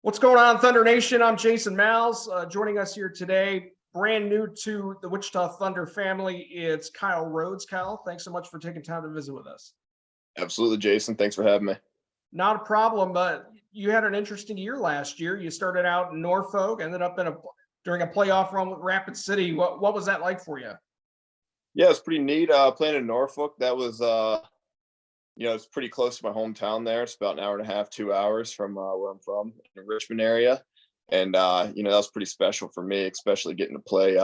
What's going on, Thunder Nation? I'm Jason Miles. Joining us here today, brand new to the Wichita Thunder family, it's Kyle Rhodes. Kyle, thanks so much for taking time to visit with us. Absolutely, Jason. Thanks for having me. Not a problem, but you had an interesting year last year. You started out in Norfolk, ended up during a playoff run with Rapid City. What was that like for you? Yeah, it's pretty neat. Playing in Norfolk, that was it's pretty close to my hometown there. It's about an hour and a half, 2 hours from where I'm from, in the Richmond area. And that was pretty special for me, especially getting to play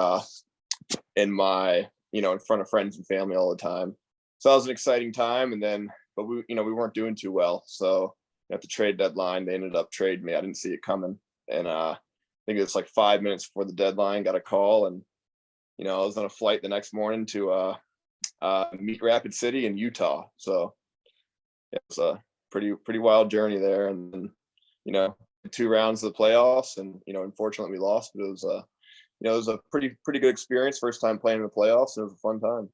in front of friends and family all the time. So that was an exciting time. But we weren't doing too well. So at the trade deadline, they ended up trading me. I didn't see it coming. And I think it was like 5 minutes before the deadline, got a call. And, I was on a flight the next morning to meet Rapid City in Utah. So it was a pretty wild journey there. And then, 2 rounds of the playoffs, and unfortunately we lost, but it was a pretty good experience. First time playing in the playoffs, and it was a fun time.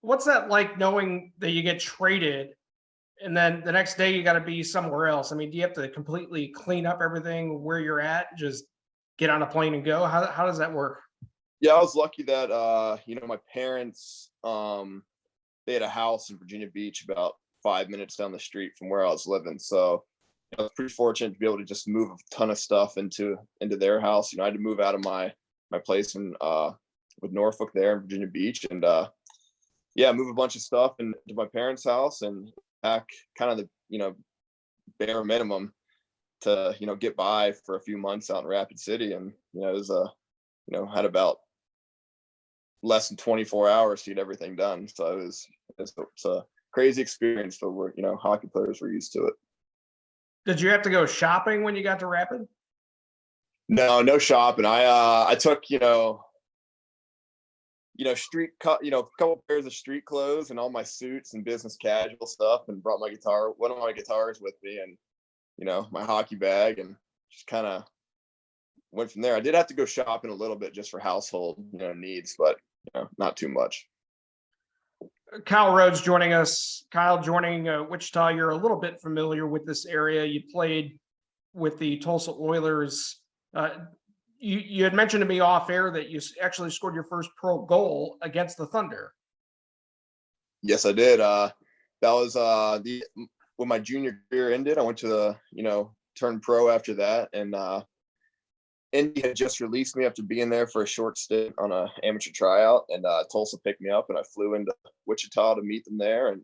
What's that like, knowing that you get traded and then the next day you got to be somewhere else? I mean, do you have to completely clean up everything where you're at, just get on a plane and go? How does that work? Yeah, I was lucky that my parents they had a house in Virginia Beach about 5 minutes down the street from where I was living. So I was pretty fortunate to be able to just move a ton of stuff into their house. I had to move out of my place with Norfolk there in Virginia Beach, and move a bunch of stuff into my parents' house and pack kind of the bare minimum to get by for a few months out in Rapid City. And it was had about less than 24 hours to get everything done. So it's a crazy experience, but we're hockey players were used to it. Did you have to go shopping when you got to Rapid? No shopping. I took street cut, a couple pairs of street clothes and all my suits and business casual stuff, and brought one of my guitars with me, and my hockey bag, and just kind of went from there. I did have to go shopping a little bit just for household needs, but not too much. Kyle Rhodes joining us. Kyle, joining Wichita, you're a little bit familiar with this area. You played with the Tulsa Oilers. You had mentioned to me off air that you actually scored your first pro goal against the Thunder. Yes, I did. That was when my junior year ended. I went to turned pro after that, and Indy had just released me after being there for a short stint on an amateur tryout, and Tulsa picked me up, and I flew into Wichita to meet them there. And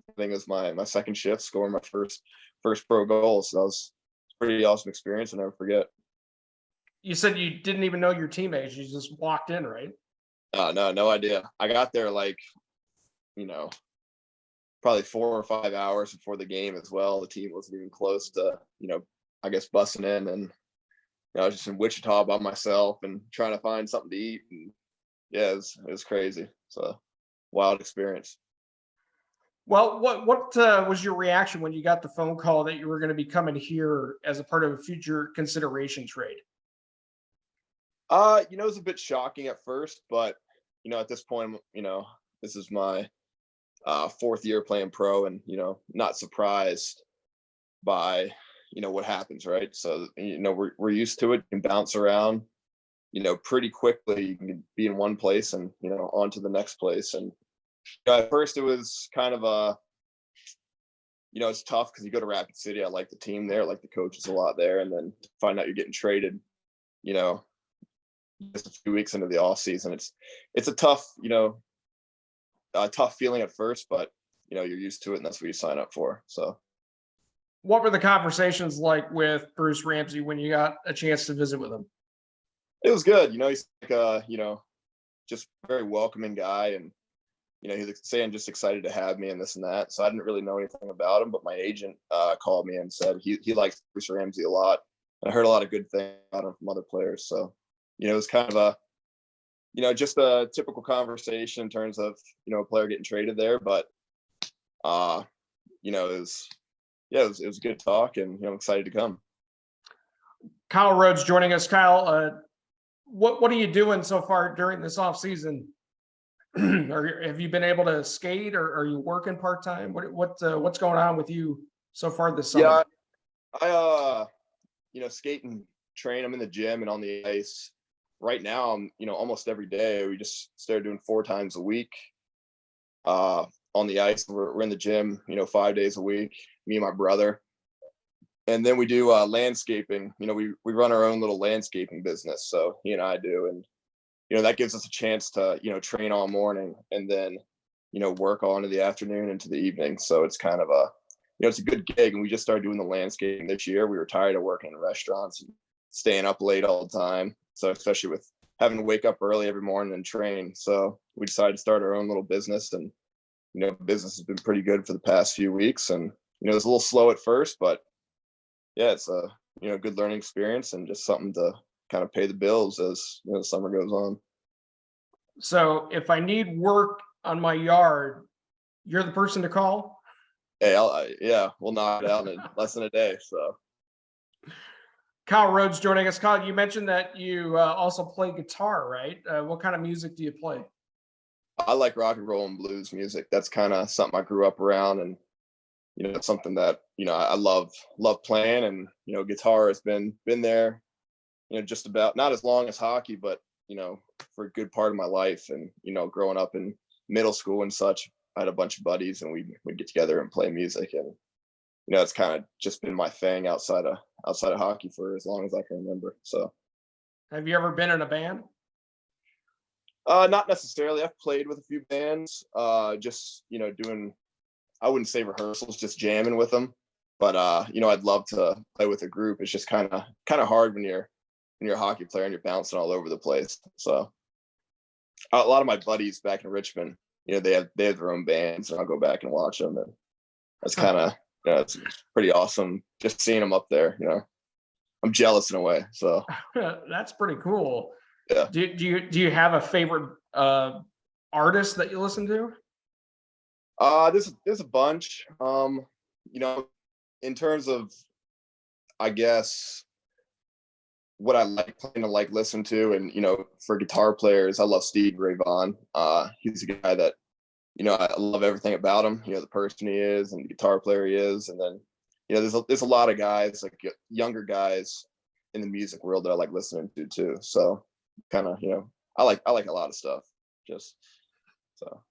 I think it was my second shift, scoring my first pro goal. So that was a pretty awesome experience. I'll never forget. You said you didn't even know your teammates. You just walked in, right? No idea. I got there probably 4 or 5 hours before the game as well. The team wasn't even close to, I guess, bussing in, and I was just in Wichita by myself and trying to find something to eat. And yeah, it was crazy. It's a wild experience. Well, what was your reaction when you got the phone call that you were going to be coming here as a part of a future consideration trade? It was a bit shocking at first, but at this point, this is my 4th year playing pro, and not surprised by what happens, right? So we're used to it. You can bounce around pretty quickly. You can be in one place and on to the next place. And at first it was kind of it's tough because you go to Rapid City. I like the team there, I like the coaches a lot there, and then to find out you're getting traded just a few weeks into the off season, it's a tough tough feeling at first, but you're used to it, and that's what you sign up for. So what were the conversations like with Bruce Ramsey when you got a chance to visit with him? It was good. He's like just a very welcoming guy, and he's saying just excited to have me and this and that. So I didn't really know anything about him, but my agent called me and said he likes Bruce Ramsey a lot. I heard a lot of good things about him from other players. So it was kind of just a typical conversation in terms of a player getting traded there, but it was a good talk, and I'm excited to come. Kyle Rhodes joining us. Kyle, what are you doing so far during this off season? Have you been able to skate, or are you working part time? What's going on with you so far this summer? Yeah, skate and train. I'm in the gym and on the ice. Right now, I'm, almost every day. We just started doing 4 times a week on the ice. We're in the gym, 5 days a week, me and my brother. And then we do landscaping. We run our own little landscaping business. So he and I do. And, that gives us a chance to, train all morning and then, work all into the afternoon into the evening. So it's kind of it's a good gig. And we just started doing the landscaping this year. We were tired of working in restaurants and staying up late all the time. So especially with having to wake up early every morning and train. So we decided to start our own little business, and, business has been pretty good for the past few weeks. And, it's a little slow at first, but yeah, it's a, good learning experience and just something to kind of pay the bills as, the summer goes on. So if I need work on my yard, you're the person to call? Hey, we'll knock it out in less than a day. So Kyle Rhodes joining us. Kyle, you mentioned that you also play guitar, right? What kind of music do you play? I like rock and roll and blues music. That's kind of something I grew up around, and it's something that I love playing. And guitar has been there, just about, not as long as hockey, but for a good part of my life. And growing up in middle school and such, I had a bunch of buddies, and we'd get together and play music. And it's kind of just been my thing outside of hockey for as long as I can remember. So, have you ever been in a band? Not necessarily. I've played with a few bands, just doing, I wouldn't say rehearsals, just jamming with them. But I'd love to play with a group. It's just kind of hard when you're a hockey player and you're bouncing all over the place. So a lot of my buddies back in Richmond, they have their own bands, and I'll go back and watch them, and that's kind of it's pretty awesome just seeing them up there. I'm jealous in a way. So that's pretty cool. Yeah. Do you have a favorite artist that you listen to? There's a bunch. In terms of, I guess, what I like listen to, and for guitar players, I love Steve Ray Vaughan. He's a guy that I love everything about him. The person he is and the guitar player he is. And then there's a lot of guys, like younger guys in the music world, that I like listening to too. So kind of I like a lot of stuff. Just so.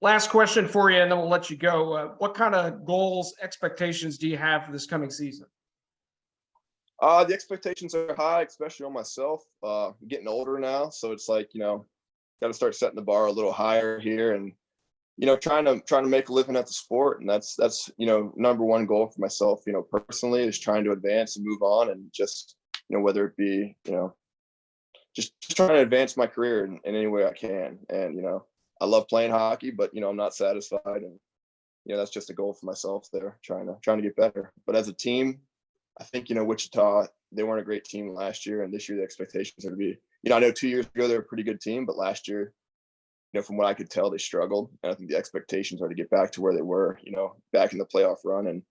Last question for you, and then we'll let you go. What kind of goals, expectations do you have for this coming season? The expectations are high, especially on myself. I'm getting older now, so it's like got to start setting the bar a little higher here, and trying to make a living at the sport. And that's number one goal for myself, personally, is trying to advance and move on, and just whether it be just trying to advance my career in any way I can. And I love playing hockey, but I'm not satisfied, and that's just a goal for myself there, trying to get better. But as a team, I think Wichita, they weren't a great team last year, and this year the expectations are to be, I know 2 years ago they were a pretty good team, but last year, from what I could tell, they struggled. And I think the expectations are to get back to where they were, back in the playoff run, and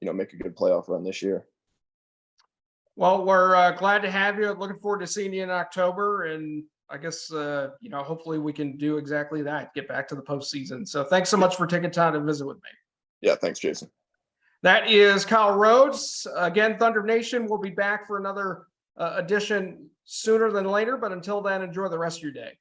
make a good playoff run this year. Well, we're glad to have you. Looking forward to seeing you in October, and I guess hopefully we can do exactly that, get back to the postseason. So thanks so much for taking time to visit with me. Yeah, thanks, Jason. That is Kyle Rhodes. Again, Thunder Nation will be back for another edition sooner than later, but until then, enjoy the rest of your day.